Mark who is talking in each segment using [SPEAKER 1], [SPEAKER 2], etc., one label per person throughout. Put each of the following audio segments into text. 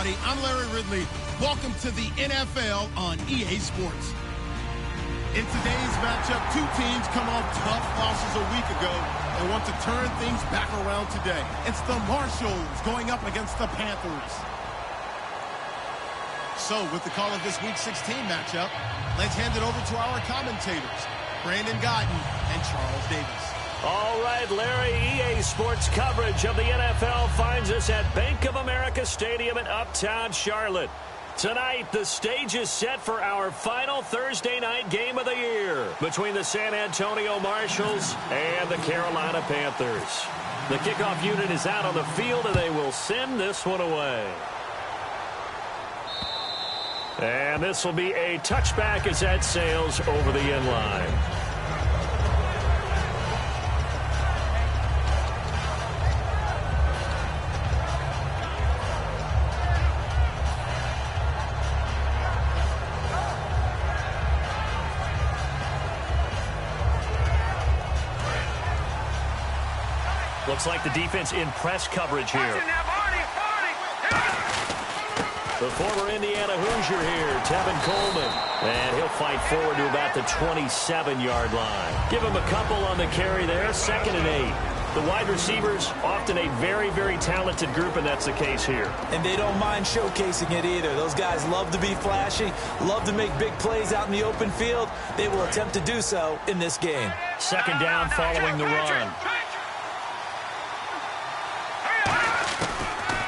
[SPEAKER 1] everybody. I'm Larry Ridley. Welcome to the NFL on EA Sports. In today's matchup, two teams come off tough losses a week ago and want to turn things back around today. It's the Marshalls going up against the Panthers. So, with the call of this Week 16 matchup, let's hand it over to our commentators, Brandon Guyton and Charles Davis.
[SPEAKER 2] All right, Larry, EA Sports coverage of the NFL finds us at Bank of America Stadium in Uptown Charlotte. Tonight, the stage is set for our final Thursday night game of the year between the San Antonio Marshalls and the Carolina Panthers. The kickoff unit is out on the field, and they will send this one away. And this will be a touchback as that sails over the end line. Looks like the defense in press coverage here. The former Indiana Hoosier here, Tevin Coleman. And he'll fight forward to about the 27-yard line. Give him a couple on the carry there, 2nd and 8. The wide receivers, often a very, very talented group, and that's the case here.
[SPEAKER 3] And they don't mind showcasing it either. Those guys love to be flashy, love to make big plays out in the open field. They will attempt to do so in this game.
[SPEAKER 2] 2nd down following the run.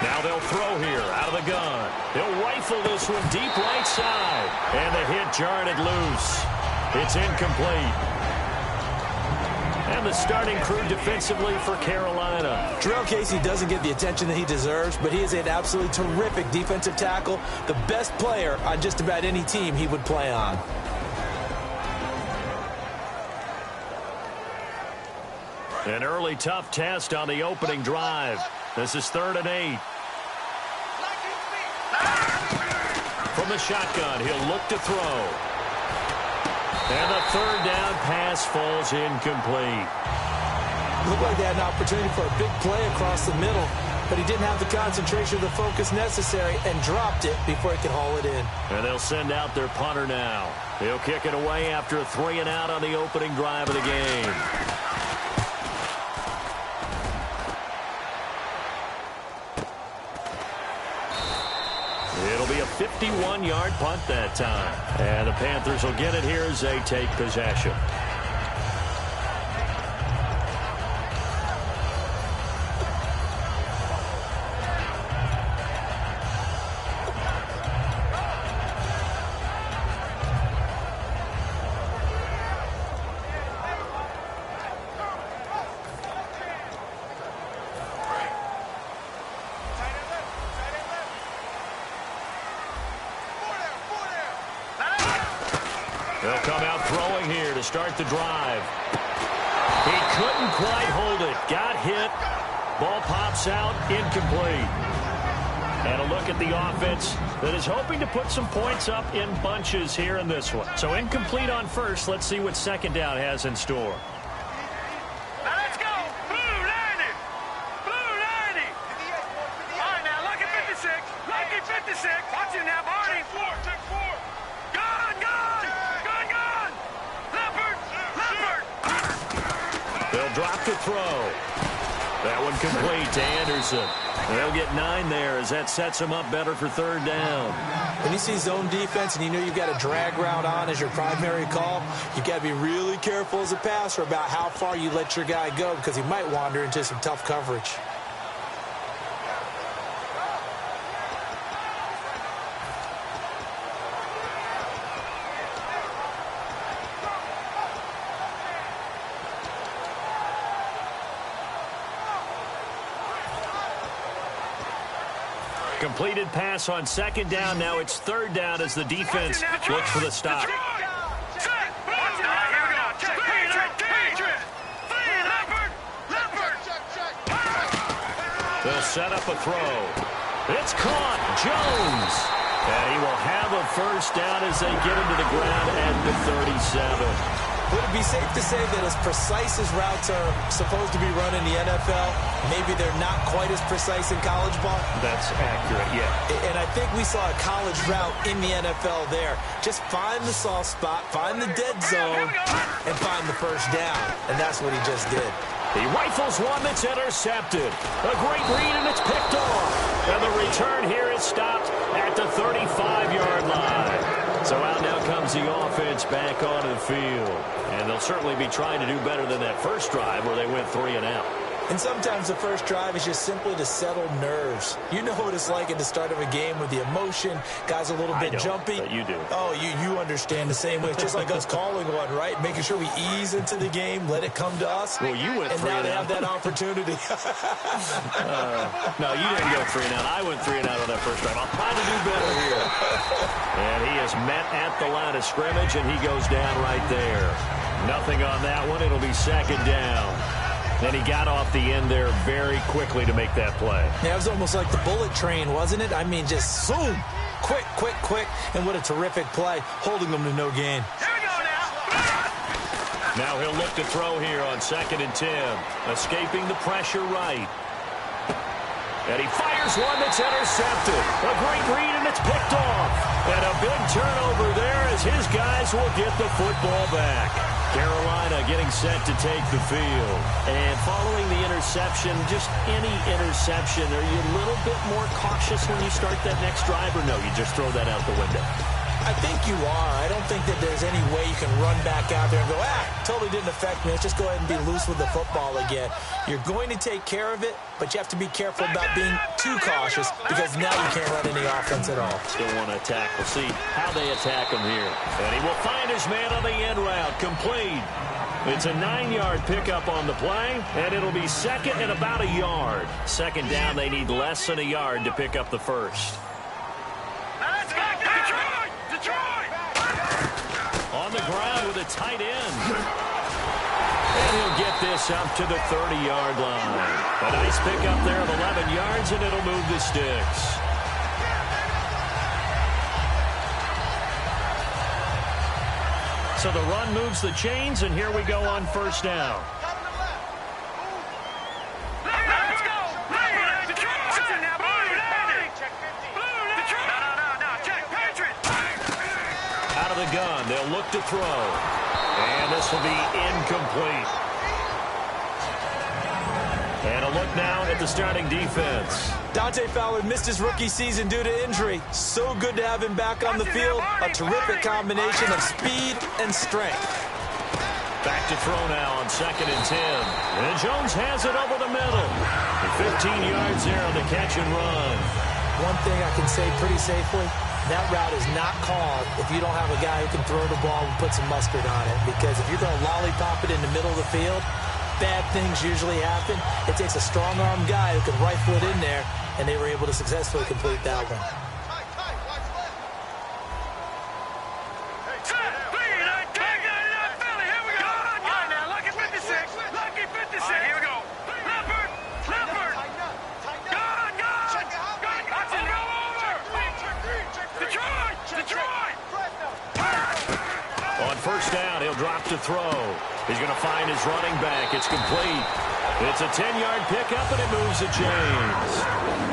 [SPEAKER 2] Now they'll throw here out of the gun. They'll rifle this one deep right side. And the hit jarred it loose. It's incomplete. And the starting crew defensively for Carolina.
[SPEAKER 3] Jarrell Casey doesn't get the attention that he deserves, but he is an absolutely terrific defensive tackle. The best player on just about any team he would play on.
[SPEAKER 2] An early tough test on the opening drive. This is 3rd and 8. From the shotgun, he'll look to throw. And the 3rd down pass falls incomplete.
[SPEAKER 3] Looked like they had an opportunity for a big play across the middle, but he didn't have the concentration or the focus necessary and dropped it before he could haul it in.
[SPEAKER 2] And they'll send out their punter now. He'll kick it away after a 3 and out on the opening drive of the game. It'll be a 51-yard punt that time. And the Panthers will get it here as they take possession. They'll come out throwing here to start the drive. He couldn't quite hold it. Got hit. Ball pops out. Incomplete. And a look at the offense that is hoping to put some points up in bunches here in this one. So incomplete on first. Let's see what 2nd down has in store.
[SPEAKER 4] Now let's go. Blue 90. Blue 90. All right, now look at 56. Look at 56. Watch it now, Barney. Check 4. Gone. Leopard.
[SPEAKER 2] They'll drop the throw. That one complete to Anderson. They'll get 9 there as that sets them up better for 3rd down.
[SPEAKER 3] When you see zone defense and you know you've got a drag route on as your primary call, you've got to be really careful as a passer about how far you let your guy go because he might wander into some tough coverage.
[SPEAKER 2] Completed pass on 2nd down. Now it's 3rd down as the defense looks for the stop. They'll set up a throw. It's caught. Jones. And he will have a 1st down as they get him to the ground at the 37.
[SPEAKER 3] Would it be safe to say that as precise as routes are supposed to be run in the NFL, maybe they're not quite as precise in college ball?
[SPEAKER 2] That's accurate, yeah.
[SPEAKER 3] And I think we saw a college route in the NFL there. Just find the soft spot, find the dead zone, and find the first down. And that's what he just did.
[SPEAKER 2] He rifles one that's intercepted. A great read, and it's picked off. And the return here is stopped at the 35-yard line. So out now comes the offense back onto the field. And they'll certainly be trying to do better than that first drive where they went 3 and out.
[SPEAKER 3] And sometimes the first drive is just simply to settle nerves. You know what it's like at the start of a game with the emotion. Guys a little bit jumpy.
[SPEAKER 2] But you do.
[SPEAKER 3] Oh, you understand the same way. It's just like us calling one, right? Making sure we ease into the game, let it come to us.
[SPEAKER 2] Well, you went 3 and out.
[SPEAKER 3] And now they have that opportunity.
[SPEAKER 2] No, you didn't go 3 and out. I went 3 and out on that first drive. I'll try to do better here. And he is met at the line of scrimmage, and he goes down right there. Nothing on that one. It'll be second down. And he got off the end there very quickly to make that play.
[SPEAKER 3] Yeah, it was almost like the bullet train, wasn't it? I mean, just zoom. Quick, quick, quick. And what a terrific play, holding them to no gain.
[SPEAKER 4] Here we go now.
[SPEAKER 2] Now he'll look to throw here on 2nd and 10. Escaping the pressure right. And he fires one that's intercepted. A great read, and it's picked off. And a big turnover there as his guys will get the football back. Carolina getting set to take the field. And following the interception, just any interception, are you a little bit more cautious when you start that next drive, or no, you just throw that out the window?
[SPEAKER 3] I think you are. I don't think that there's any way you can run back out there and go, totally didn't affect me. Let's just go ahead and be loose with the football again. You're going to take care of it, but you have to be careful about being too cautious because now you can't run any offense at all.
[SPEAKER 2] Still want to attack. We'll see how they attack him here. And he will find his man on the end route. Complete. It's a 9-yard pickup on the play, and it'll be second and about a yard. Second down, they need less than a yard to pick up the first. On the ground with a tight end. And he'll get this up to the 30-yard line. A nice pickup there of 11 yards, and it'll move the sticks. So the run moves the chains, and here we go on first down. The gun. They'll look to throw. And this will be incomplete. And a look now at the starting defense.
[SPEAKER 3] Dante Fowler missed his rookie season due to injury. So good to have him back on the field. A terrific combination of speed and strength.
[SPEAKER 2] Back to throw now on 2nd and 10. And Jones has it over the middle. 15 yards there on the catch and run.
[SPEAKER 3] One thing I can say pretty safely, that route is not called if you don't have a guy who can throw the ball and put some mustard on it. Because if you're going to lollipop it in the middle of the field, bad things usually happen. It takes a strong-armed guy who can rifle it in there, and they were able to successfully complete that one.
[SPEAKER 2] First down, he'll drop to throw. He's going to find his running back. It's complete. It's a 10-yard pickup, and it moves the chains.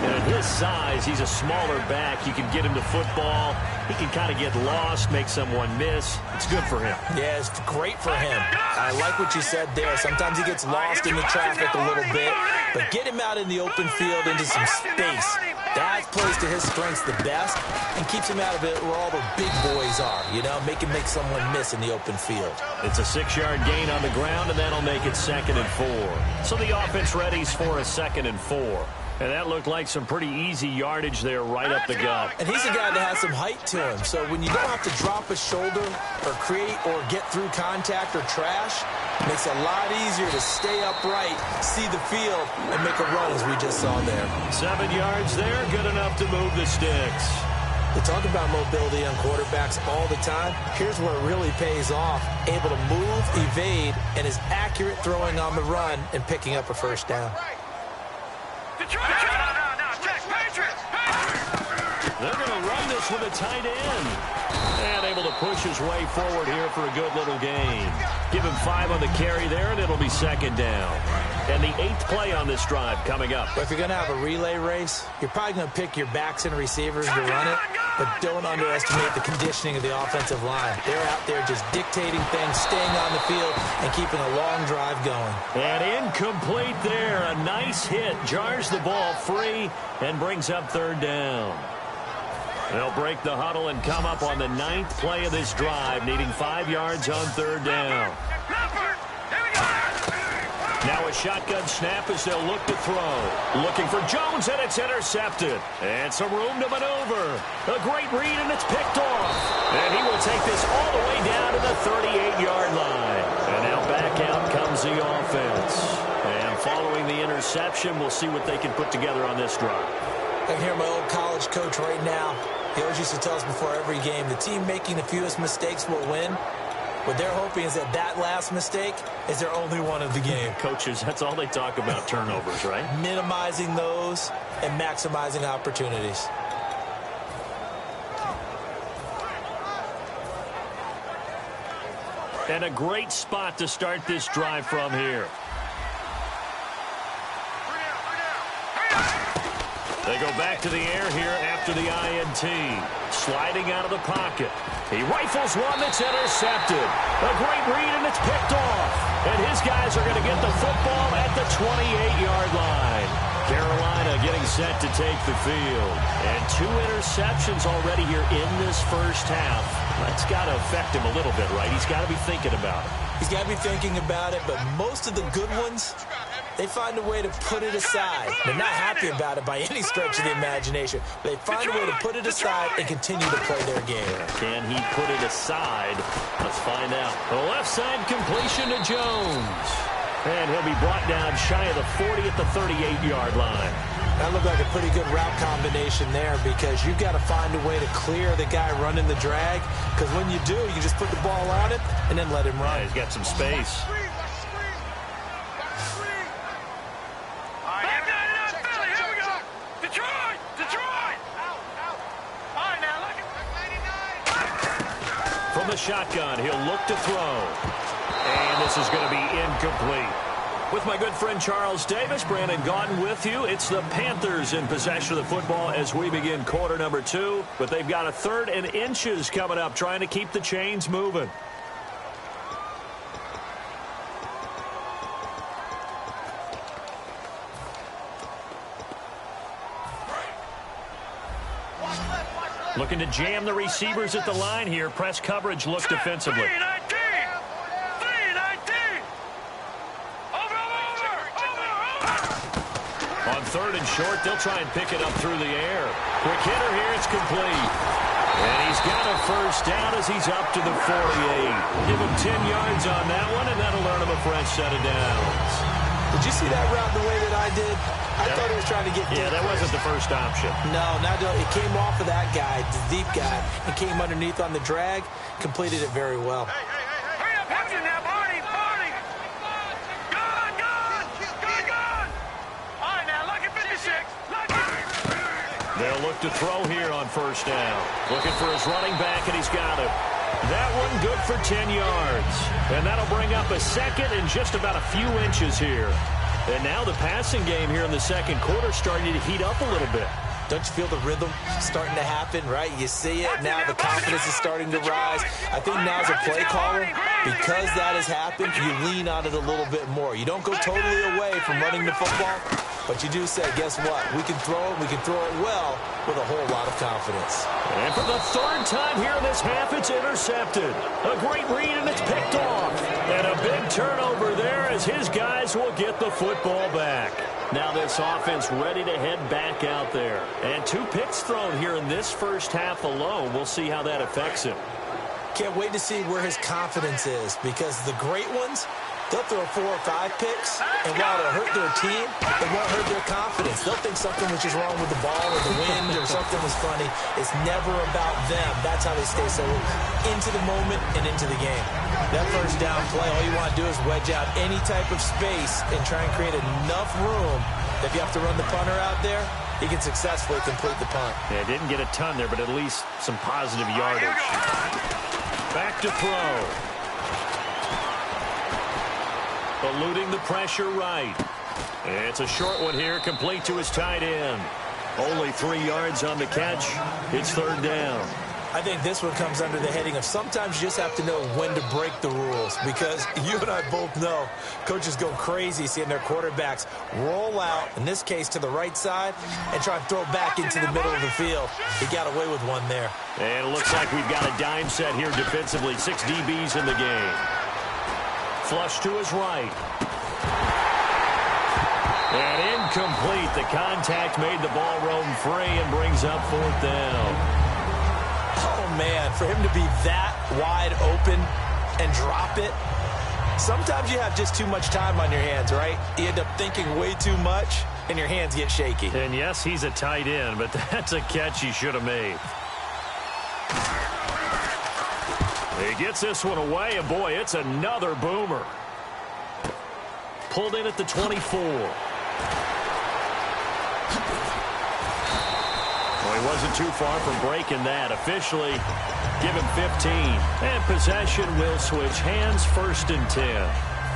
[SPEAKER 2] And at his size, he's a smaller back. You can get him to football. He can kind of get lost, make someone miss. It's good for him.
[SPEAKER 3] Yeah, it's great for him. I like what you said there. Sometimes he gets lost in the traffic a little bit, but get him out in the open field into some space. That plays to his strengths the best and keeps him out of it where all the big boys are, you know, make someone miss in the open field.
[SPEAKER 2] It's a 6-yard gain on the ground, and that'll make it 2nd and 4. So the offense readies for a 2nd and 4. And that looked like some pretty easy yardage there right up the gut.
[SPEAKER 3] And he's a guy that has some height to him. So when you don't have to drop a shoulder or create or get through contact or trash, it makes it a lot easier to stay upright, see the field, and make a run as we just saw there.
[SPEAKER 2] 7 yards there, good enough to move the sticks.
[SPEAKER 3] We talk about mobility on quarterbacks all the time. Here's where it really pays off. Able to move, evade, and is accurate throwing on the run and picking up a first down.
[SPEAKER 2] They're going to run this goes with a tight end. And able to push his way forward here for a good little gain. Give him 5 on the carry there, and it'll be second down. And the 8th play on this drive coming up.
[SPEAKER 3] But if you're going to have a relay race, you're probably going to pick your backs and receivers to run it, but don't underestimate the conditioning of the offensive line. They're out there just dictating things, staying on the field, and keeping a long drive going.
[SPEAKER 2] And incomplete there. A nice hit. Jars the ball free and brings up third down. They'll break the huddle and come up on the 9th play of this drive, needing 5 yards on third down. Now a shotgun snap as they'll look to throw. Looking for Jones, and it's intercepted. And some room to maneuver. A great read, and it's picked off. And he will take this all the way down to the 38-yard line. And now back out comes the offense. And following the interception, we'll see what they can put together on this drive.
[SPEAKER 3] I can hear my old college coach right now. He always used to tell us before every game, the team making the fewest mistakes will win. What they're hoping is that last mistake is their only one of the game.
[SPEAKER 2] Coaches, that's all they talk about, turnovers, right?
[SPEAKER 3] Minimizing those and maximizing opportunities.
[SPEAKER 2] And a great spot to start this drive from here. They go back to the air here after the INT. Sliding out of the pocket. He rifles one that's intercepted. A great read, and it's picked off. And his guys are going to get the football at the 28-yard line. Carolina getting set to take the field. And 2 interceptions already here in this first half. That's got to affect him a little bit, right? He's got to be thinking about it.
[SPEAKER 3] He's got to be thinking about it, but most of the good ones, they find a way to put it aside. They're not happy about it by any stretch of the imagination. They find a way to put it aside and continue to play their game.
[SPEAKER 2] Can he put it aside? Let's find out. The left side completion to Jones. And he'll be brought down shy of the 40 at the 38-yard line.
[SPEAKER 3] That looked like a pretty good route combination there because you've got to find a way to clear the guy running the drag. Because when you do, you just put the ball on it and then let him run.
[SPEAKER 2] Yeah, he's got some space. From the shotgun, he'll look to throw. And this is going to be incomplete. With my good friend Charles Davis, Brandon Gaudin with you. It's the Panthers in possession of the football as we begin quarter number 2. But they've got a 3rd and inches coming up, trying to keep the chains moving. Looking to jam the receivers at the line here. Press coverage look defensively. On 3rd and short, they'll try and pick it up through the air. Quick hitter here, it's complete. And he's got a first down as he's up to the 48. Give him 10 yards on that one, and that'll earn him a fresh set of downs.
[SPEAKER 3] Did you see that route the way that I did? I thought he was trying to get deep.
[SPEAKER 2] Yeah, that wasn't the first option.
[SPEAKER 3] No, it came off of that guy, the deep guy, and came underneath on the drag, completed it very well.
[SPEAKER 4] Hurry up, watch it now, Barney! Gone! All right, now, lucky 56.
[SPEAKER 2] They'll look to throw here on first down. Looking for his running back, and he's got it. That one good for 10 yards. And that'll bring up a 2nd and just about a few inches here. And now the passing game here in the second quarter starting to heat up a little bit.
[SPEAKER 3] Don't you feel the rhythm starting to happen, right? You see it. Now the confidence is starting to rise. I think now as a play caller, because that has happened, you lean on it a little bit more. You don't go totally away from running the football, but you do say, guess what? We can throw it. We can throw it well with a whole lot of confidence.
[SPEAKER 2] And for the 3rd time here in this half, it's intercepted. A great read, and it's picked off. And a big turnover there as his guys will get the football back. Now this offense ready to head back out there. And 2 picks thrown here in this first half alone. We'll see how that affects him.
[SPEAKER 3] Can't wait to see where his confidence is because the great ones, They'll throw 4 or 5 picks, and while it'll hurt their team, it won't hurt their confidence. They'll think something was just wrong with the ball or the wind or something was funny. It's never about them. That's how they stay so into the moment and into the game. That first down play, all you want to do is wedge out any type of space and try and create enough room that if you have to run the punter out there, he can successfully complete the punt.
[SPEAKER 2] Yeah, didn't get a ton there, but at least some positive yardage. Back to throw. Eluding the pressure right. It's a short one here, complete to his tight end. Only 3 yards on the catch. It's third down.
[SPEAKER 3] I think this one comes under the heading of sometimes you just have to know when to break the rules, because you and I both know coaches go crazy seeing their quarterbacks roll out, in this case to the right side, and try and throw back into the middle of the field. He got away with one there.
[SPEAKER 2] And it looks like we've got a dime set here defensively. 6 DBs in the game. Flush to his right. And incomplete. The contact made the ball roam free and brings up 4th down.
[SPEAKER 3] Oh, man, for him to be that wide open and drop it, sometimes you have just too much time on your hands, right? You end up thinking way too much, and your hands get shaky.
[SPEAKER 2] And, yes, he's a tight end, but that's a catch he should have made. He gets this one away, and, boy, it's another boomer. Pulled in at the 24. He wasn't too far from breaking that. Officially, give him 15. And possession will switch hands, 1st and 10.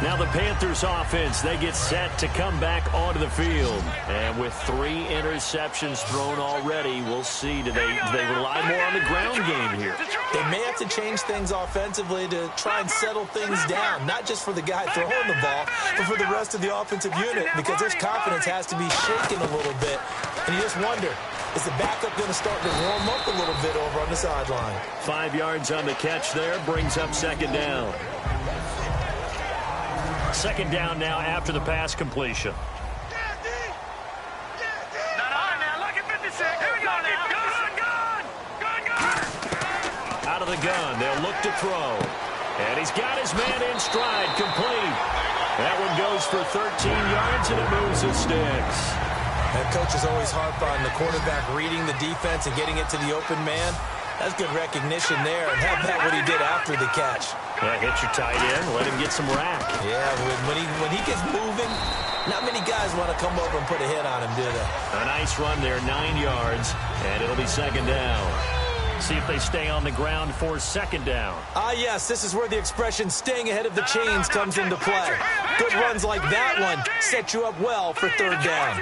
[SPEAKER 2] Now the Panthers offense, they get set to come back onto the field. And with 3 interceptions thrown already, we'll see. Do they rely more on the ground game here?
[SPEAKER 3] They may have to change things offensively to try and settle things down, not just for the guy throwing the ball, but for the rest of the offensive unit, because his confidence has to be shaken a little bit. And you just wonder, is the backup going to start to warm up a little bit over on the sideline?
[SPEAKER 2] 5 yards on the catch there, brings up 2nd down. 2nd down now after the pass completion. Out of the gun, they'll look to throw. And he's got his man in stride, complete. That one goes for 13 yards, and it moves his sticks.
[SPEAKER 3] And coaches always harp on the quarterback reading the defense and getting it to the open man. That's good recognition there, and how about what he did after the catch?
[SPEAKER 2] Yeah, hit your tight end, let him get some rack.
[SPEAKER 3] Yeah, when he gets moving, not many guys want to come over and put a hit on him, do they?
[SPEAKER 2] A nice run there, 9 yards, and it'll be 2nd down. See if they stay on the ground for 2nd down.
[SPEAKER 3] Yes, this is where the expression staying ahead of the chains comes into play. Good runs like that one set you up well for 3rd down.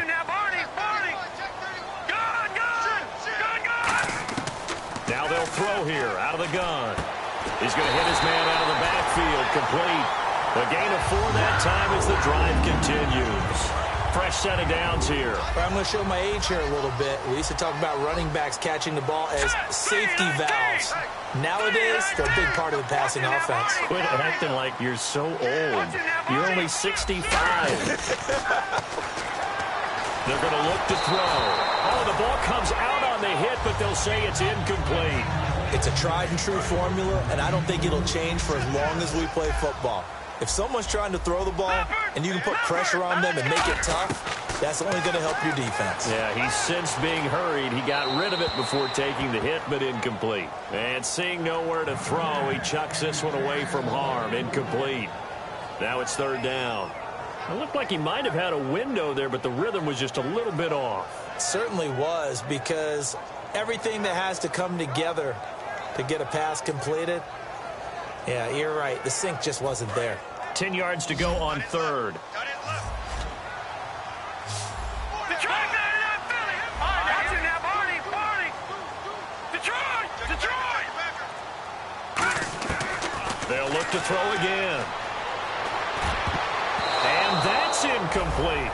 [SPEAKER 2] Now they'll throw here out of the gun. He's going to hit his man out of the backfield, complete. A gain of 4 that time as the drive continues. Fresh set of downs here.
[SPEAKER 3] I'm going to show my age here a little bit. We used to talk about running backs catching the ball as safety valves. Nowadays, they're a big part of the passing offense.
[SPEAKER 2] Quit acting like you're so old. You're only 65. They're going to look to throw. Oh, the ball comes out on the hit, but they'll say it's incomplete.
[SPEAKER 3] It's a tried-and-true formula, and I don't think it'll change for as long as we play football. If someone's trying to throw the ball and you can put pressure on them and make it tough, that's only going to help your defense.
[SPEAKER 2] Yeah, he's sensed being hurried. He got rid of it before taking the hit, but incomplete. And seeing nowhere to throw, he chucks this one away from harm. Incomplete. Now it's 3rd down. It looked like he might have had a window there, but the rhythm was just a little bit off.
[SPEAKER 3] It certainly was, because everything that has to come together to get a pass completed, yeah, you're right. The sync just wasn't there.
[SPEAKER 2] 10 yards to go on 3rd. They'll look to throw again. And that's incomplete.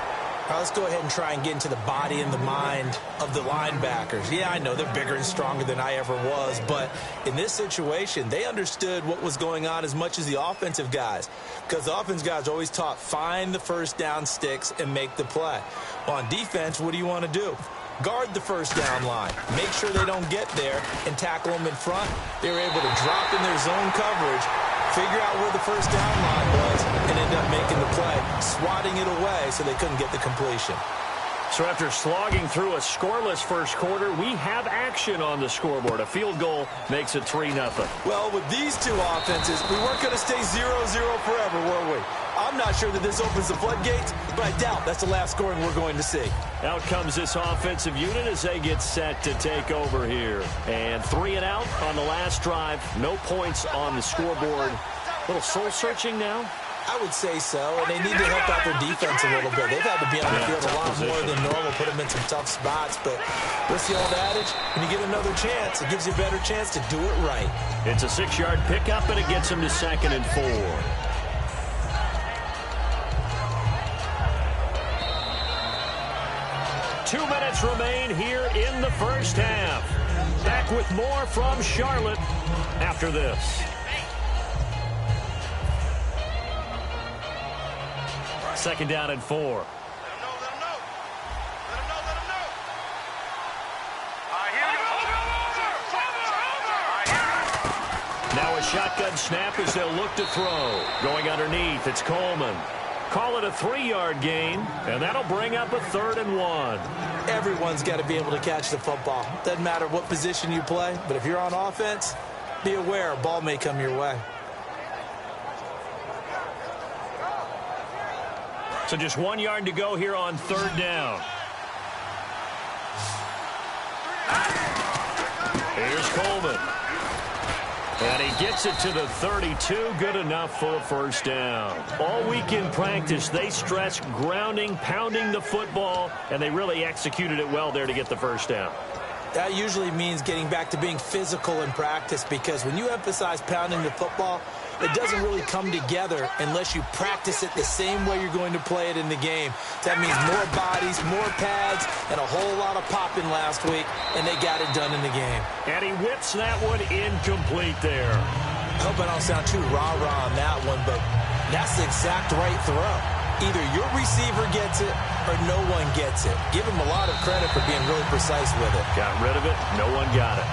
[SPEAKER 3] Now let's go ahead and try and get into the body and the mind of the linebackers. Yeah, I know they're bigger and stronger than I ever was, but in this situation, they understood what was going on as much as the offensive guys, because the offensive guys always taught find the first down sticks and make the play. Well, on defense, what do you want to do? Guard the first down line. Make sure they don't get there and tackle them in front. They were able to drop in their zone coverage, figure out where the first down line was and end up making the play, swatting it away so they couldn't get the completion.
[SPEAKER 2] So after slogging through a scoreless first quarter, we have action on the scoreboard. A field goal makes it 3-0.
[SPEAKER 3] Well, with these two offenses, we weren't going to stay 0-0 forever, were we? I'm not sure that this opens the floodgates, but I doubt that's the last scoring we're going to see.
[SPEAKER 2] Out comes this offensive unit as they get set to take over here. And 3 and out on the last drive. No points on the scoreboard. A little soul-searching now.
[SPEAKER 3] I would say so, and they need to help out their defense a little bit. They've had to be on the field a lot more than normal, put them in some tough spots. But what's the old adage? When you get another chance, it gives you a better chance to do it right.
[SPEAKER 2] It's a 6-yard pickup, and it gets them to 2nd and 4. Two minutes remain here in the first half. Back with more from Charlotte after this. Second down and 4.
[SPEAKER 4] Let him know. All right, here we go.
[SPEAKER 2] Now a shotgun snap as they'll look to throw. Going underneath, it's Coleman. Call it a 3-yard gain, and that'll bring up a 3rd and 1.
[SPEAKER 3] Everyone's got to be able to catch the football. Doesn't matter what position you play, but if you're on offense, be aware a ball may come your way.
[SPEAKER 2] So just 1 yard to go here on 3rd down. Here's Coleman. And he gets it to the 32. Good enough for a first down. All week in practice, they stress grounding, pounding the football, and they really executed it well there to get the first down.
[SPEAKER 3] That usually means getting back to being physical in practice, because when you emphasize pounding the football, it doesn't really come together unless you practice it the same way you're going to play it in the game. That means more bodies, more pads, and a whole lot of popping last week, and they got it done in the game.
[SPEAKER 2] And he whips that one incomplete there.
[SPEAKER 3] I hope I don't sound too rah-rah on that one, but that's the exact right throw. Either your receiver gets it or no one gets it. Give him a lot of credit for being really precise with it.
[SPEAKER 2] Got rid of it. No one got it.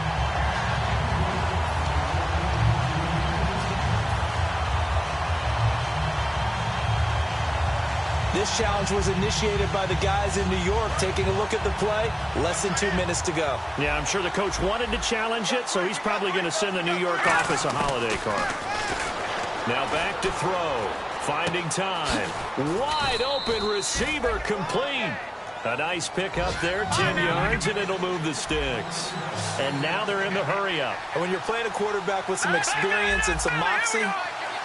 [SPEAKER 3] This challenge was initiated by the guys in New York. Taking a look at the play, less than 2 minutes to go.
[SPEAKER 2] Yeah, I'm sure the coach wanted to challenge it, so he's probably going to send the New York office a holiday card. Now back to throw. Finding time. Wide open receiver complete. A nice pick up there, 10 yards, and it'll move the sticks. And now they're in the hurry-up.
[SPEAKER 3] And when you're playing a quarterback with some experience and some moxie,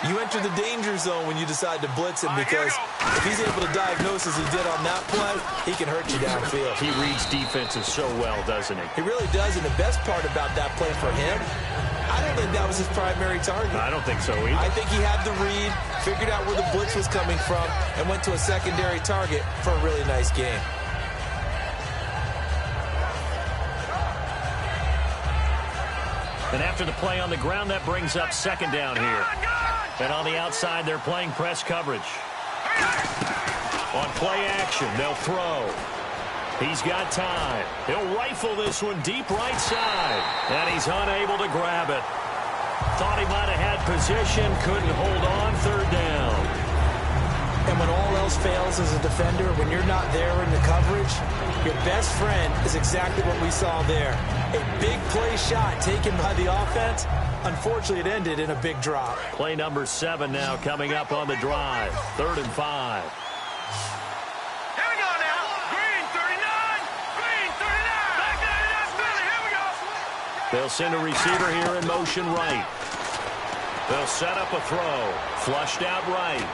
[SPEAKER 3] you enter the danger zone when you decide to blitz him, because if he's able to diagnose as he did on that play, he can hurt you downfield.
[SPEAKER 2] He reads defenses so well, doesn't he?
[SPEAKER 3] He really does, and the best part about that play for him, I don't think that was his primary target.
[SPEAKER 2] I don't think so either.
[SPEAKER 3] I think he had the read, figured out where the blitz was coming from, and went to a secondary target for a really nice game.
[SPEAKER 2] And after the play on the ground, that brings up 2nd down here. And on the outside, they're playing press coverage. On play action, they'll throw. He's got time. He'll rifle this one deep right side. And he's unable to grab it. Thought he might have had position, couldn't hold on, 3rd down.
[SPEAKER 3] And when all else fails as a defender, when you're not there in the coverage, your best friend is exactly what we saw there. A big play shot taken by the offense. Unfortunately, it ended in a big drop.
[SPEAKER 2] Play number 7 now coming up on the drive. 3rd and 5.
[SPEAKER 4] Here we go now. Green 39. Green 39. Back to the Philly. Here we go.
[SPEAKER 2] They'll send a receiver here in motion right. They'll set up a throw. Flushed out right.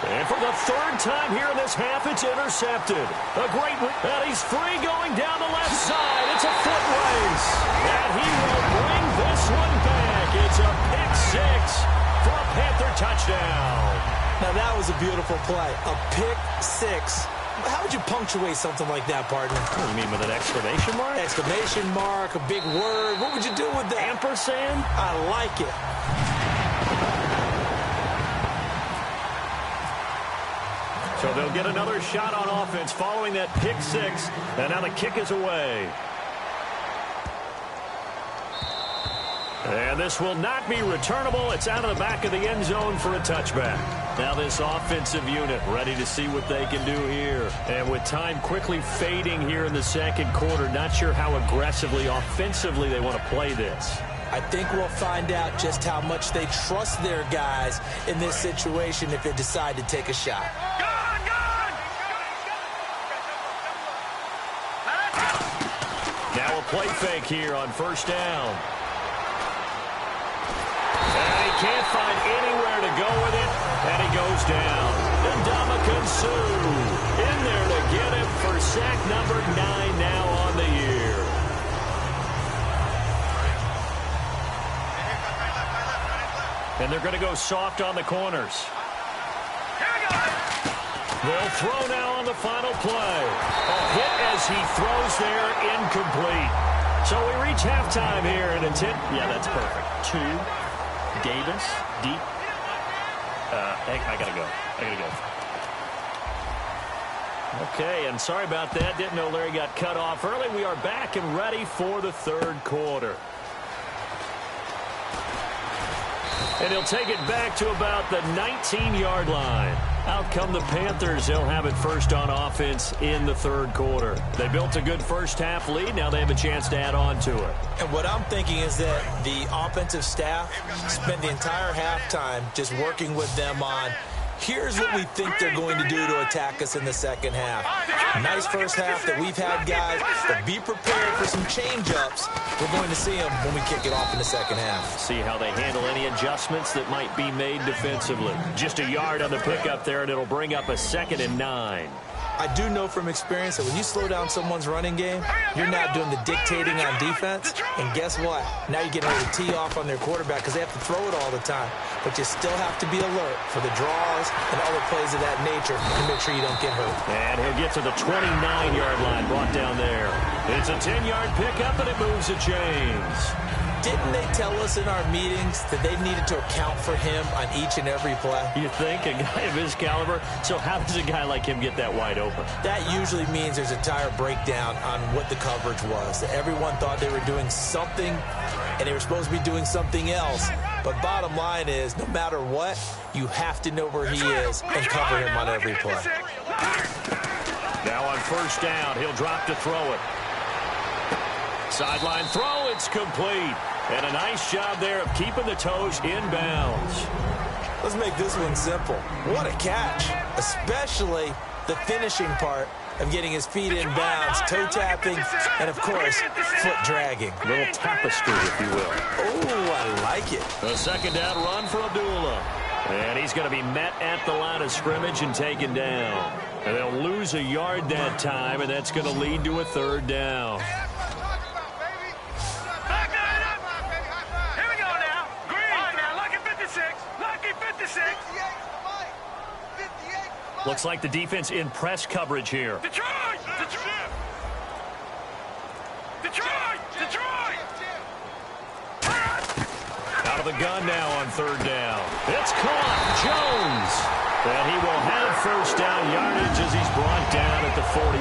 [SPEAKER 2] And for the 3rd time here in this half, it's intercepted. A great one. And he's free going down the left side. It's a foot race. And he will bring this one back. It's a pick 6 for a Panther touchdown.
[SPEAKER 3] Now, that was a beautiful play. A pick 6. How would you punctuate something like that, partner?
[SPEAKER 2] What do you mean, with an exclamation mark?
[SPEAKER 3] Exclamation mark, a big word. What would you do with that?
[SPEAKER 2] Ampersand?
[SPEAKER 3] I like it.
[SPEAKER 2] So they'll get another shot on offense following that pick 6. And now the kick is away. And this will not be returnable. It's out of the back of the end zone for a touchback. Now this offensive unit ready to see what they can do here. And with time quickly fading here in the second quarter, not sure how aggressively, offensively they want to play this.
[SPEAKER 3] I think we'll find out just how much they trust their guys in this situation if they decide to take a shot.
[SPEAKER 2] Now a play fake here on first down. And he can't find anywhere to go with it, and he goes down. Ndamukong Suh in there to get him for sack number 9 now on the year. And they're going to go soft on the corners. They'll throw now on the final play. A hit as he throws there, incomplete. So we reach halftime here, and it's hit. Yeah, that's perfect. 2. Davis, deep. I gotta go. Okay, and sorry about that. Didn't know Larry got cut off early. We are back and ready for the third quarter. And he'll take it back to about the 19-yard line. Out come the Panthers. They'll have it first on offense in the third quarter. They built a good first-half lead. Now they have a chance to add on to it.
[SPEAKER 3] And what I'm thinking is that the offensive staff spent the entire halftime just working with them on, here's what we think they're going to do to attack us in the second half. Nice first half that we've had, guys, but be prepared for some change-ups. We're going to see them when we kick it off in the second half.
[SPEAKER 2] See how they handle any adjustments that might be made defensively. Just a yard on the pickup there, and it'll bring up a 2nd and 9.
[SPEAKER 3] I do know from experience that when you slow down someone's running game, you're now doing the dictating on defense. And guess what? Now you're getting ready to tee off on their quarterback because they have to throw it all the time. But you still have to be alert for the draws and other plays of that nature to make sure you don't get hurt.
[SPEAKER 2] And he'll get to the 29-yard line, brought down there. It's a 10-yard pickup, and it moves the chains.
[SPEAKER 3] Didn't they tell us in our meetings that they needed to account for him on each and every play?
[SPEAKER 2] You think? A guy of his caliber? So how does a guy like him get that wide open?
[SPEAKER 3] That usually means there's a tire breakdown on what the coverage was. That everyone thought they were doing something, and they were supposed to be doing something else. But bottom line is, no matter what, you have to know where he is and cover him on every play.
[SPEAKER 2] Now on first down, he'll drop to throw it. Sideline throw, it's complete. And a nice job there of keeping the toes in bounds.
[SPEAKER 3] Let's make this one simple. What a catch, especially the finishing part of getting his feet in bounds, toe tapping, and of course, foot dragging.
[SPEAKER 2] A little tapestry, if you will.
[SPEAKER 3] Oh, I like it.
[SPEAKER 2] A second down run for Abdullah. And he's going to be met at the line of scrimmage and taken down. And they'll lose a yard that time, and that's going to lead to a third down. Looks like the defense in press coverage here.
[SPEAKER 4] Detroit!
[SPEAKER 2] Out of the gun now on third down. It's caught. Jones. And he will have first down yardage as he's brought down at the 41.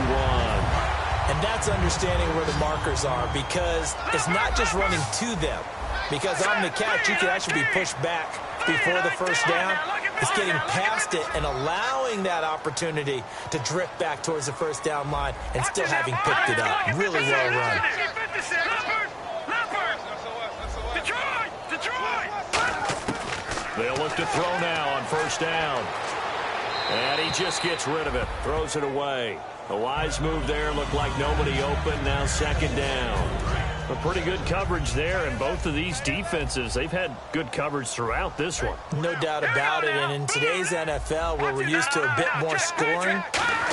[SPEAKER 3] And that's understanding where the markers are, because it's not just running to them. Because on the catch, you can actually be pushed back before the first down. It's getting past it and allowing that opportunity to drift back towards the first down line and still having picked it up. Really well run.
[SPEAKER 2] They'll look to throw now on first down. And he just gets rid of it. Throws it away. A wise move there. Looked like nobody open. Now second down. A pretty good coverage there, and both of these defenses, they've had good coverage throughout this one.
[SPEAKER 3] No doubt about it, and in today's NFL, where we're used to a bit more scoring,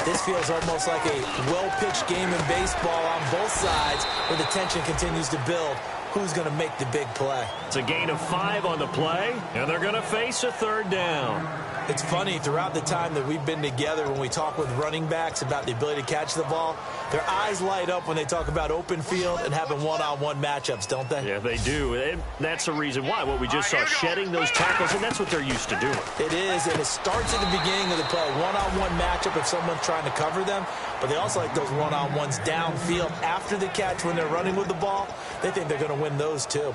[SPEAKER 3] this feels almost like a well-pitched game in baseball on both sides, where the tension continues to build. Who's going to make the big play?
[SPEAKER 2] It's a gain of 5 on the play, and they're going to face a third down.
[SPEAKER 3] It's funny, throughout the time that we've been together, when we talk with running backs about the ability to catch the ball, their eyes light up when they talk about open field and having one-on-one matchups, don't they?
[SPEAKER 2] Yeah, they do. And that's the reason why. What we just saw, shedding those tackles, and that's what they're used to doing.
[SPEAKER 3] It is, and it starts at the beginning of the play. One-on-one matchup if someone's trying to cover them, but they also like those one-on-ones downfield after the catch when they're running with the ball. They think they're going to win those too.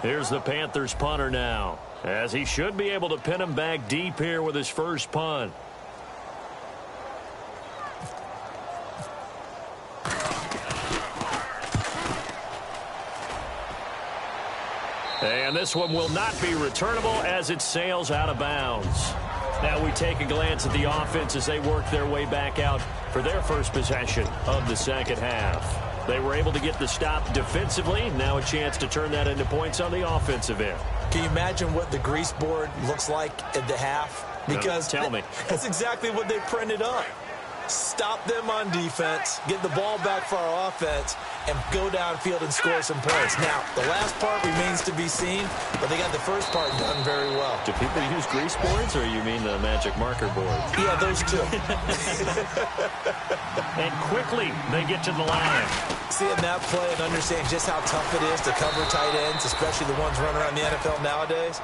[SPEAKER 2] Here's the Panthers punter now, as he should be able to pin him back deep here with his first punt. And this one will not be returnable as it sails out of bounds. Now we take a glance at the offense as they work their way back out for their first possession of the second half. They were able to get the stop defensively. Now a chance to turn that into points on the offensive end.
[SPEAKER 3] Can you imagine what the grease board looks like at the half? Because
[SPEAKER 2] tell me.
[SPEAKER 3] That's exactly what they printed up. Stop them on defense, get the ball back for our offense, and go downfield and score some points. Now, the last part remains to be seen, but they got the first part done very well.
[SPEAKER 2] Do people use grease boards, or you mean the magic marker board?
[SPEAKER 3] Yeah, those two.
[SPEAKER 2] And quickly, they get to the line.
[SPEAKER 3] Seeing that play and understanding just how tough it is to cover tight ends, especially the ones running around the NFL nowadays,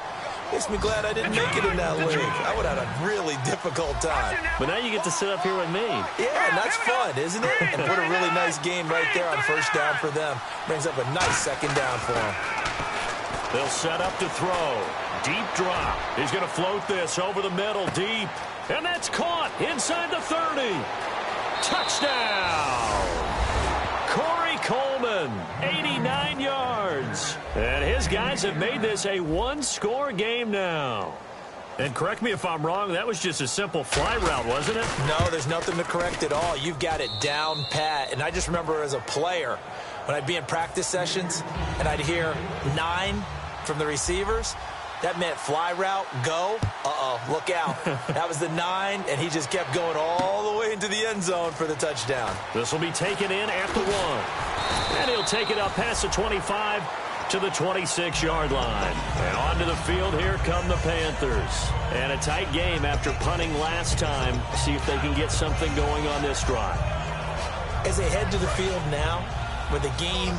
[SPEAKER 3] makes me glad I didn't make it in that league. I would have had a really difficult time.
[SPEAKER 2] But now you get to sit up here with me.
[SPEAKER 3] Yeah, and that's fun, isn't it? And put a really nice game right there on first down for them. Brings up a nice second down for them.
[SPEAKER 2] They'll set up to throw. Deep drop. He's going to float this over the middle deep. And that's caught inside the 30. Touchdown! Corey Coleman, 89 yards. And his guys have made this a one-score game now. And correct me if I'm wrong, that was just a simple fly route, wasn't it?
[SPEAKER 3] No, there's nothing to correct at all. You've got it down pat. And I just remember as a player, when I'd be in practice sessions and I'd hear 9 from the receivers, that meant fly route, go. Uh-oh, look out. That was the 9, and he just kept going all the way into the end zone for the touchdown.
[SPEAKER 2] This will be taken in at the 1. And he'll take it up past the 25 to the 26-yard line. And onto the field, here come the Panthers. And a tight game after punting last time. See if they can get something going on this drive.
[SPEAKER 3] As they head to the field now, with the game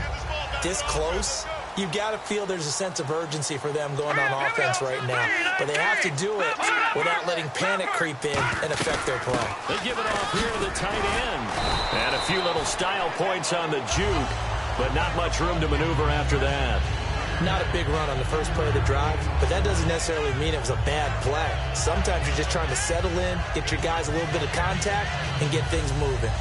[SPEAKER 3] this close, you've got to feel there's a sense of urgency for them going on offense right now. But they have to do it without letting panic creep in and affect their play.
[SPEAKER 2] They give it off here to the tight end. And a few little style points on the juke, but not much room to maneuver after that.
[SPEAKER 3] Not a big run on the first play of the drive, but that doesn't necessarily mean it was a bad play. Sometimes you're just trying to settle in, get your guys a little bit of contact, and get things moving.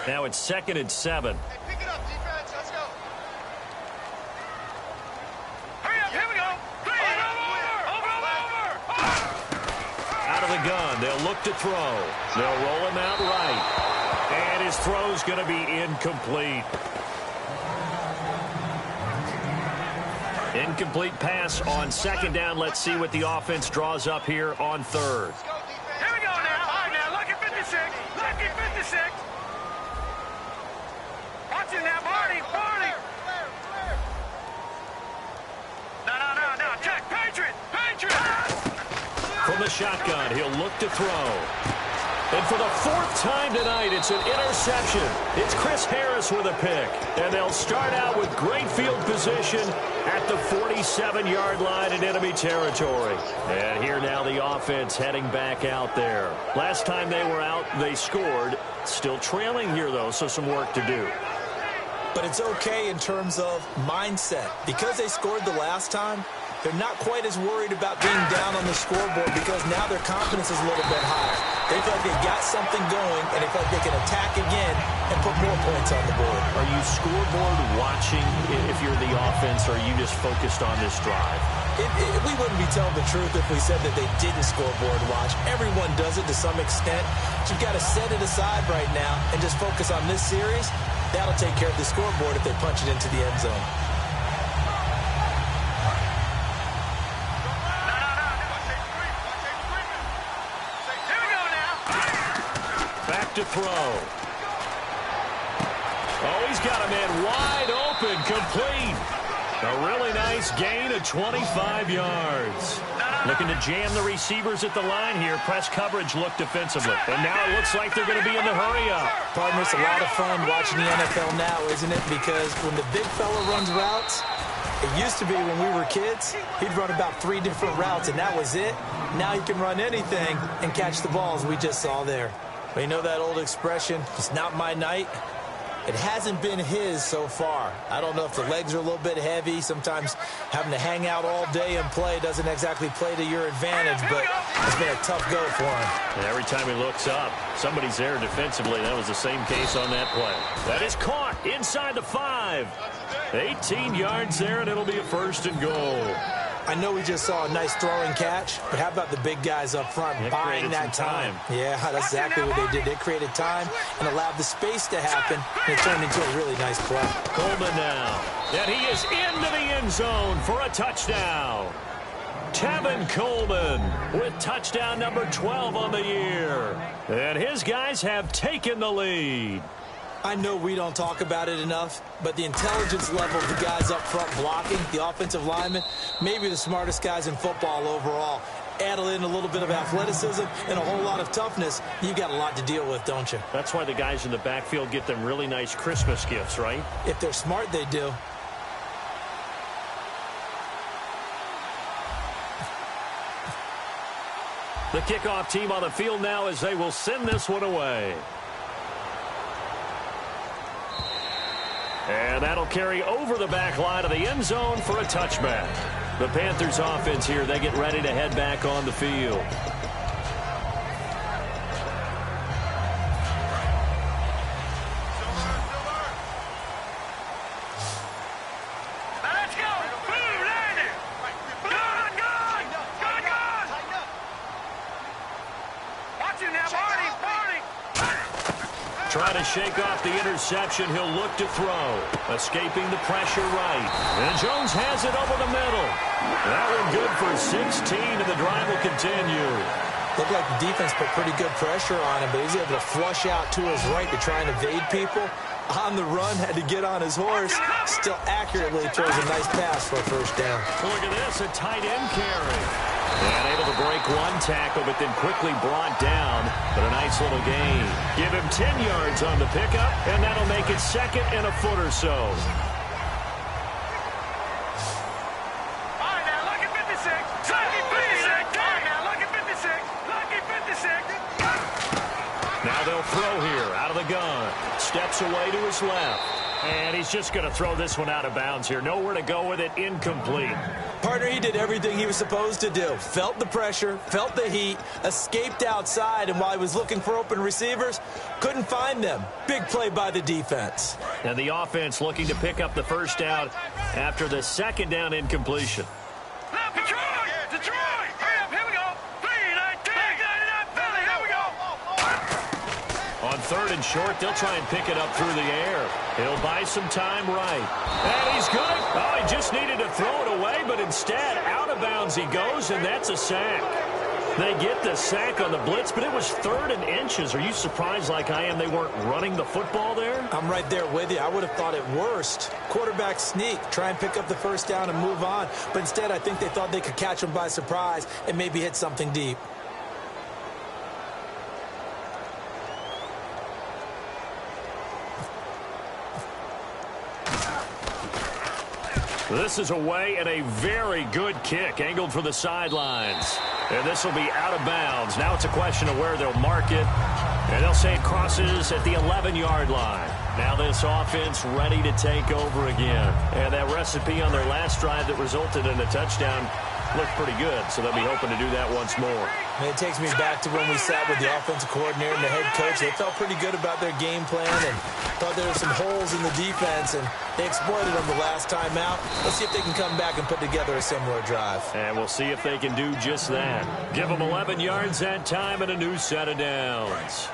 [SPEAKER 2] Now it's 2nd and 7.
[SPEAKER 4] Hey, pick it up, defense. Let's go. Hurry up. Here we go. Over.
[SPEAKER 2] Out of the gun. They'll look to throw. They'll roll him out right. And his throw's going to be incomplete. Incomplete pass on 2nd down. Let's see what the offense draws up here on 3rd.
[SPEAKER 4] Here we go now. All right, now. Lucky 56. Lucky 56. Watching now, Marty. No. Check. Patriot.
[SPEAKER 2] From the shotgun, he'll look to throw. And for the 4th time tonight, it's an interception. It's Chris Harris with a pick. And they'll start out with great field position at the 47-yard line in enemy territory. And here now the offense heading back out there. Last time they were out, they scored. Still trailing here, though, so some work to do.
[SPEAKER 3] But it's okay in terms of mindset. Because they scored the last time, They're not quite as worried about being down on the scoreboard because now their confidence is a little bit higher. They feel like they've got something going, and they feel like they can attack again and put more points on the board.
[SPEAKER 2] Are you scoreboard watching if you're the offense, or are you just focused on this drive?
[SPEAKER 3] We wouldn't be telling the truth if we said that they didn't scoreboard watch. Everyone does it to some extent. But you've got to set it aside right now and just focus on this series. That'll take care of the scoreboard if they punch it into the end zone.
[SPEAKER 2] Back to throw. Oh, he's got a man wide open, complete. A really nice gain of 25 yards. Looking to jam the receivers at the line here. Press coverage look defensively. And now it looks like they're going to be in the hurry-up.
[SPEAKER 3] Partner, it's a lot of fun watching the NFL now, isn't it? Because when the big fella runs routes, it used to be when we were kids, he'd run about 3 different routes, and that was it. Now he can run anything and catch the balls we just saw there. But you know that old expression, it's not my night? It hasn't been his so far. I don't know if the legs are a little bit heavy. Sometimes having to hang out all day and play doesn't exactly play to your advantage, but it's been a tough go for him.
[SPEAKER 2] And every time he looks up, somebody's there defensively. That was the same case on that play. That is caught inside the 5. 18 yards there, and it'll be a 1st and goal.
[SPEAKER 3] I know we just saw a nice throwing catch, but how about the big guys up front buying that time? Yeah, that's exactly what they did. They created time and allowed the space to happen, and it turned into a really nice play.
[SPEAKER 2] Coleman now, and he is into the end zone for a touchdown. Tevin Coleman with touchdown number 12 on the year. And his guys have taken the lead.
[SPEAKER 3] I know we don't talk about it enough, but the intelligence level of the guys up front blocking, the offensive linemen, maybe the smartest guys in football overall. Add in a little bit of athleticism and a whole lot of toughness, you got a lot to deal with, don't you?
[SPEAKER 2] That's why the guys in the backfield get them really nice Christmas gifts, right?
[SPEAKER 3] If they're smart, they do.
[SPEAKER 2] The kickoff team on the field now as they will send this one away. And that'll carry over the back line of the end zone for a touchback. The Panthers offense here, they get ready to head back on the field.
[SPEAKER 4] Let's go! Blue landing! Good! Watch him now, Barney!
[SPEAKER 2] Trying to shake off the interception. He'll look to throw. Escaping the pressure right. And Jones has it over the middle. That one good for 16, and the drive will continue.
[SPEAKER 3] Looked like the defense put pretty good pressure on him, but he's able to flush out to his right to try and evade people. On the run, had to get on his horse. Still accurately throws a nice pass for a 1st down.
[SPEAKER 2] Look at this, a tight end carry. And able to break one tackle, but then quickly brought down. But a nice little gain. Give him 10 yards on the pickup, and that'll make it 2nd and a foot or so.
[SPEAKER 4] All right, now look at 56. Lucky 56. All right, now look at 56. Lucky 56.
[SPEAKER 2] Now they'll throw here out of the gun. Steps away to his left. And he's just going to throw this one out of bounds here. Nowhere to go with it. Incomplete.
[SPEAKER 3] Partner, he did everything he was supposed to do. Felt the pressure, felt the heat, escaped outside, and while he was looking for open receivers, couldn't find them. Big play by the defense.
[SPEAKER 2] And the offense looking to pick up the 1st down after the 2nd down incompletion.
[SPEAKER 4] Now, Detroit! Hurry up, here we go. 3-19. Philly, here we go.
[SPEAKER 2] On 3rd and short, they'll try and pick it up through the air. He'll buy some time right. And he's good. Oh, he just needed to throw it away, but instead, out of bounds he goes, and that's a sack. They get the sack on the blitz, but it was 3rd and inches. Are you surprised like I am they weren't running the football there?
[SPEAKER 3] I'm right there with you. I would have thought at worst, quarterback sneak, try and pick up the 1st down and move on. But instead, I think they thought they could catch him by surprise and maybe hit something deep.
[SPEAKER 2] This is away and a very good kick, angled for the sidelines. And this will be out of bounds. Now it's a question of where they'll mark it. And they'll say it crosses at the 11-yard line. Now this offense ready to take over again. And that recipe on their last drive that resulted in a touchdown looked pretty good, so they'll be hoping to do that once more.
[SPEAKER 3] And it takes me back to when we sat with the offensive coordinator and the head coach. They felt pretty good about their game plan and thought there were some holes in the defense, and they exploited them the last time out. Let's see if they can come back and put together a similar drive.
[SPEAKER 2] And we'll see if they can do just that. Give them 11 yards that time and a new set of downs.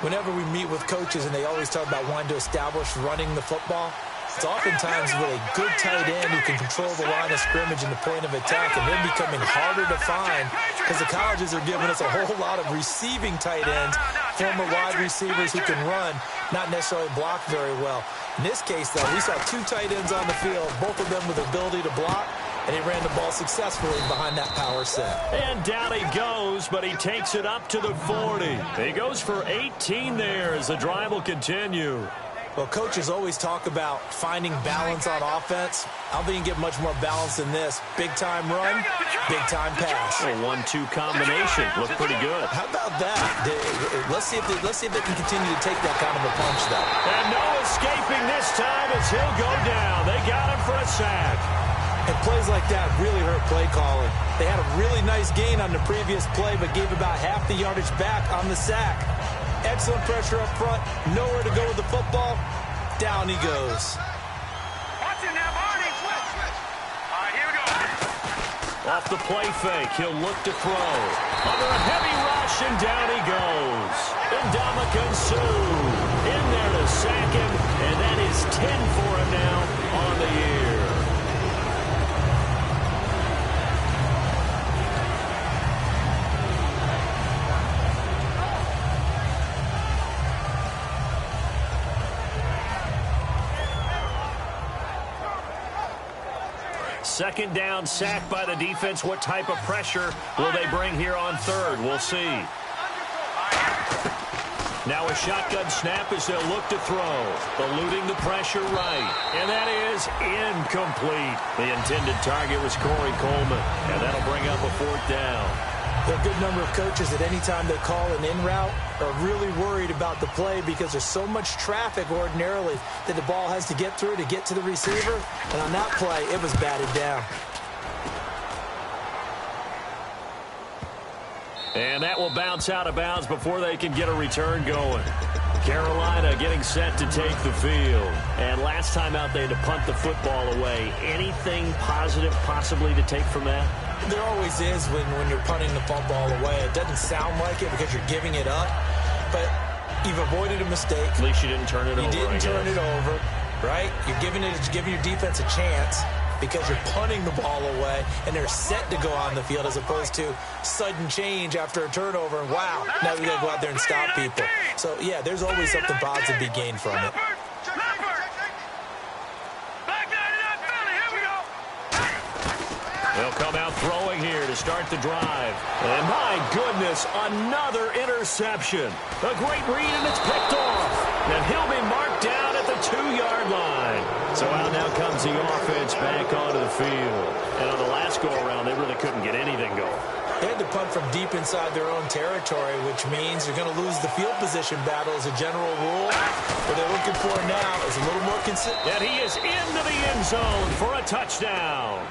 [SPEAKER 3] Whenever we meet with coaches and they always talk about wanting to establish running the football, it's oftentimes with a good tight end who can control the line of scrimmage and the point of attack, and they're becoming harder to find because the colleges are giving us a whole lot of receiving tight ends, former wide receivers who can run, not necessarily block very well. In this case, though, we saw two tight ends on the field, both of them with the ability to block, and he ran the ball successfully behind that power set.
[SPEAKER 2] And down he goes, but he takes it up to the 40. He goes for 18 there as the drive will continue.
[SPEAKER 3] Well, coaches always talk about finding balance on offense. I don't think you can get much more balance than this. Big-time run, big-time pass.
[SPEAKER 2] A 1-2 combination. Looked pretty good.
[SPEAKER 3] How about that? Let's see if they can continue to take that kind of a punch, though.
[SPEAKER 2] And no escaping this time as he'll go down. They got him for a sack.
[SPEAKER 3] And plays like that really hurt play calling. They had a really nice gain on the previous play, but gave about half the yardage back on the sack. Excellent pressure up front. Nowhere to go with the football. Down he goes.
[SPEAKER 4] Watch it now, Barney. All right, here we go.
[SPEAKER 2] Off the play fake, he'll look to throw. Under a heavy rush, and down he goes. Ndamukong Suh in there to sack him, and that is 10 for him now on the year. Second down, sack by the defense. What type of pressure will they bring here on third? We'll see. Now a shotgun snap as they'll look to throw. Eluding the pressure right. And that is incomplete. The intended target was Corey Coleman. And that'll bring up a fourth down.
[SPEAKER 3] There are a good number of coaches at any time they call an in route are really worried about the play because there's so much traffic ordinarily that the ball has to get through to get to the receiver. And on that play, it was batted down.
[SPEAKER 2] And that will bounce out of bounds before they can get a return going. Carolina getting set to take the field. And last time out, they had to punt the football away. Anything positive possibly to take from that?
[SPEAKER 3] There always is when you're punting the football away. It doesn't sound like it because you're giving it up, but you've avoided a mistake.
[SPEAKER 2] At least you didn't turn it over.
[SPEAKER 3] You didn't turn it over, right? You're giving your defense a chance because you're punting the ball away, and they're set to go on the field as opposed to sudden change after a turnover, and wow, now we got to go out there and stop people. So, yeah, there's always something positive to be gained from it.
[SPEAKER 2] They'll come out throwing here to start the drive. And my goodness, another interception. A great read, and it's picked off. And he'll be marked down at the 2-yard line. So out now comes the offense back onto the field. And on the last go-around, they really couldn't get anything going.
[SPEAKER 3] They had to punt from deep inside their own territory, which means you're going to lose the field position battle as a general rule. What they're looking for now is a little more consistent.
[SPEAKER 2] And he is into the end zone for a touchdown.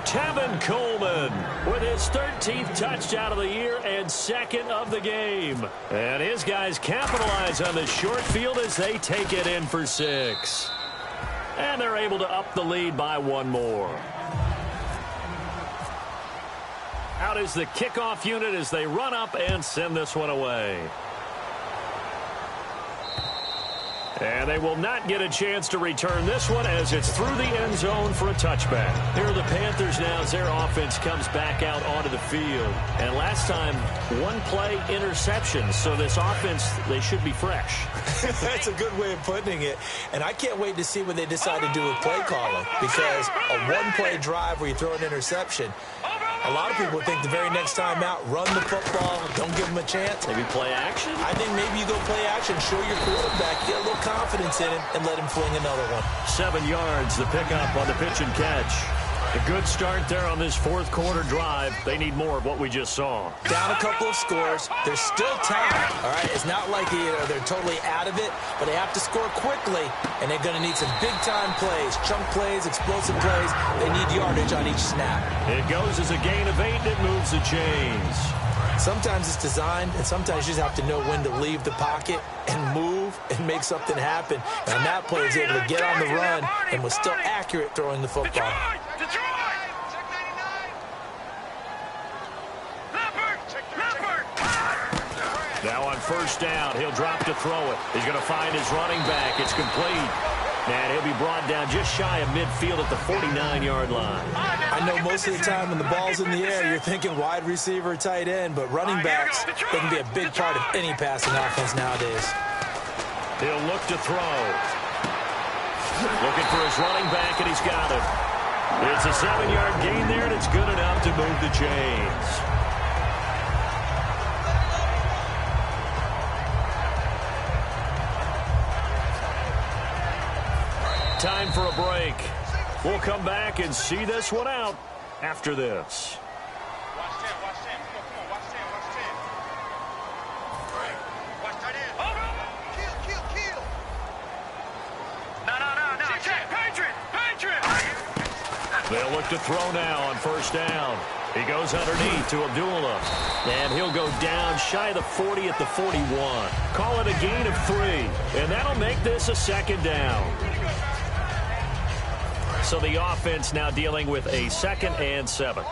[SPEAKER 2] Tevin Coleman with his 13th touchdown of the year and second of the game. And his guys capitalize on the short field as they take it in for 6. And they're able to up the lead by one more. Out is the kickoff unit as they run up and send this one away. And they will not get a chance to return this one as it's through the end zone for a touchback. Here are the Panthers now as their offense comes back out onto the field. And last time, one play interception. So this offense, they should be fresh.
[SPEAKER 3] That's a good way of putting it. And I can't wait to see what they decide to do with play calling. Because a one-play drive where you throw an interception, a lot of people think the very next time out, run the football, don't give them a chance.
[SPEAKER 2] Maybe play action?
[SPEAKER 3] I think maybe you go play action, show your quarterback, get a little confidence in him, and let him fling another one.
[SPEAKER 2] 7 yards, the pickup on the pitch and catch. A good start there on this fourth quarter drive. They need more of what we just saw.
[SPEAKER 3] Down a couple of scores. There's still time. All right, it's not like they're totally out of it, but they have to score quickly, and they're going to need some big-time plays, chunk plays, explosive plays. They need yardage on each snap.
[SPEAKER 2] It goes as a gain of 8, and it moves the chains.
[SPEAKER 3] Sometimes it's designed, and sometimes you just have to know when to leave the pocket and move and make something happen. And on that play, he was able to get on the run and was still accurate throwing the football.
[SPEAKER 2] Now on first down, he'll drop to throw it. He's going to find his running back. It's complete. And he'll be brought down just shy of midfield at the 49-yard line.
[SPEAKER 3] I know most of the time when the ball's in the air, you're thinking wide receiver, tight end, but running backs, they can be a big part of any passing offense nowadays.
[SPEAKER 2] He'll look to throw. Looking for his running back, and he's got it. It's a 7-yard gain there, and it's good enough to move the chains. Time for a break. We'll come back and see this one out after this.
[SPEAKER 4] Watch 10, watch 10. Come on, watch 10, watch 10. Watch tight end. Kill. No. Check. Patriot.
[SPEAKER 2] They'll look to throw now on first down. He goes underneath to Abdullah. And he'll go down shy of the 40 at the 41. Call it a gain of 3. And that'll make this a second down. So the offense now dealing with a 2nd and 7.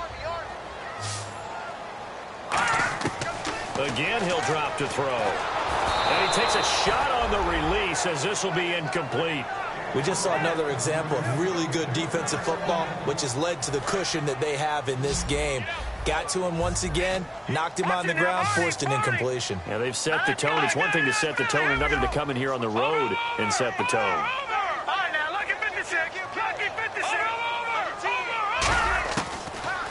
[SPEAKER 2] Again, he'll drop to throw. And he takes a shot on the release as this will be incomplete.
[SPEAKER 3] We just saw another example of really good defensive football, which has led to the cushion that they have in this game. Got to him once again, knocked him on the ground, forced an incompletion.
[SPEAKER 2] Yeah, they've set the tone. It's one thing to set the tone, another to come in here on the road and set the tone.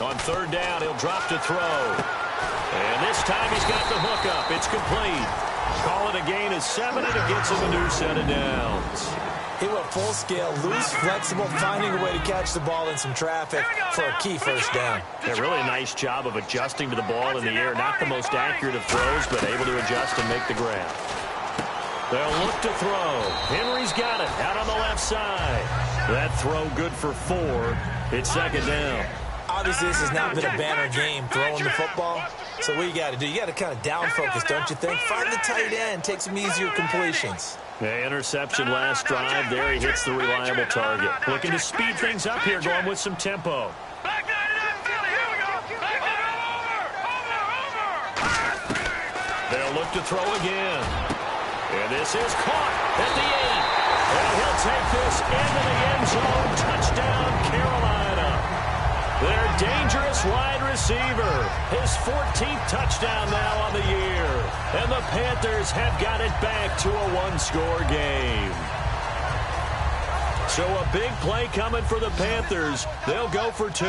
[SPEAKER 2] On third down, he'll drop to throw. And this time he's got the hook up. It's complete. Call it a gain of 7, and it gets him a new set of downs.
[SPEAKER 3] He went full scale, loose, flexible, finding a way to catch the ball in some traffic for a key first down.
[SPEAKER 2] Yeah, really a nice job of adjusting to the ball in the air. Not the most accurate of throws, but able to adjust and make the grab. They'll look to throw. Henry's got it out on the left side. That throw good for 4. It's second down.
[SPEAKER 3] Obviously, this has not been a banner game throwing the football. So what you got to do, you got to kind of down focus, don't you think? Find the tight end, take some easier completions.
[SPEAKER 2] Yeah, interception last drive. There he hits the reliable target. Looking to speed things up here, going with some tempo. They'll look to throw again. And this is caught at the 8. And he'll take this into the end zone. Touchdown, Carolina. Their dangerous wide receiver. His 14th touchdown now on the year. And the Panthers have got it back to a 1-score game. So a big play coming for the Panthers. They'll go for 2.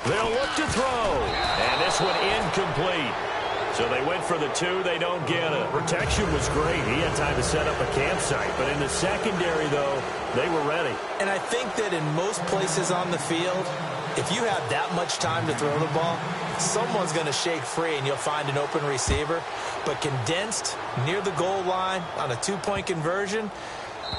[SPEAKER 2] They'll look to throw. And this one incomplete. So they went for the 2. They don't get it. Protection was great. He had time to set up a campsite. But in the secondary, though, they were ready.
[SPEAKER 3] And I think that in most places on the field, if you have that much time to throw the ball, someone's going to shake free and you'll find an open receiver. But condensed near the goal line on a 2-point conversion,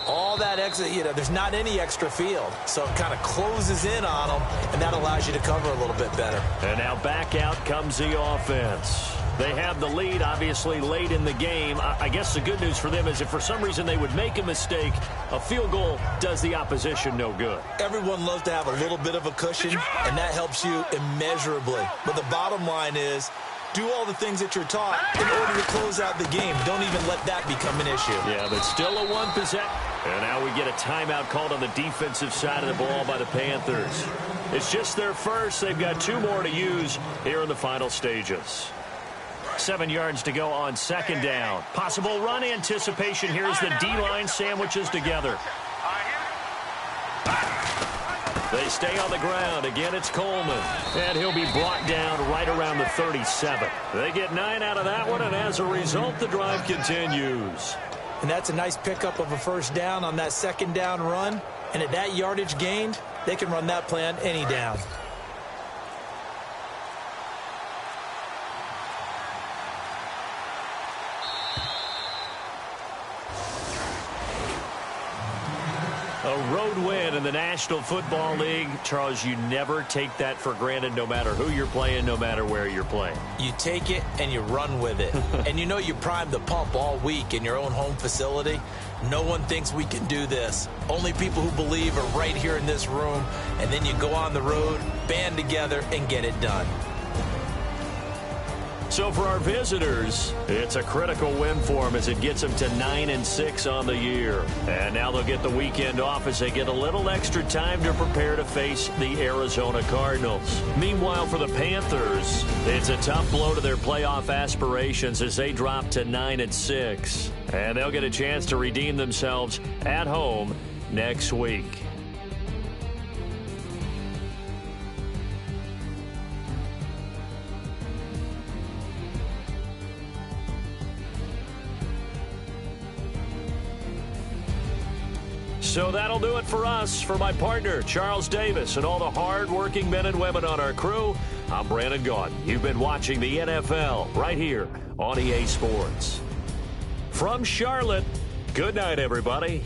[SPEAKER 3] all that extra, there's not any extra field. So it kind of closes in on them, and that allows you to cover a little bit better.
[SPEAKER 2] And now back out comes the offense. They have the lead, obviously, late in the game. I guess the good news for them is if for some reason they would make a mistake, a field goal does the opposition no good.
[SPEAKER 3] Everyone loves to have a little bit of a cushion, and that helps you immeasurably. But the bottom line is, do all the things that you're taught in order to close out the game. Don't even let that become an issue.
[SPEAKER 2] Yeah, but still a 1 possession. And now we get a timeout called on the defensive side of the ball by the Panthers. It's just their first. They've got 2 more to use here in the final stages. 7 yards to go on second down. Possible run anticipation here as the D-line sandwiches together. They stay on the ground. Again, it's Coleman. And he'll be brought down right around the 37. They get 9 out of that one, and as a result, the drive continues.
[SPEAKER 3] And that's a nice pickup of a first down on that second down run. And at that yardage gained, they can run that play on any down.
[SPEAKER 2] A road win in the National Football League. Charles, you never take that for granted no matter who you're playing, no matter where you're playing.
[SPEAKER 3] You take it and you run with it. And you know you primed the pump all week in your own home facility. No one thinks we can do this. Only people who believe are right here in this room. And then you go on the road, band together, and get it done.
[SPEAKER 2] So for our visitors, it's a critical win for them as it gets them to 9-6 on the year. And now they'll get the weekend off as they get a little extra time to prepare to face the Arizona Cardinals. Meanwhile, for the Panthers, it's a tough blow to their playoff aspirations as they drop to 9-6. And they'll get a chance to redeem themselves at home next week. So that'll do it for us. For my partner, Charles Davis, and all the hard-working men and women on our crew, I'm Brandon Gaudin. You've been watching the NFL right here on EA Sports. From Charlotte, good night, everybody.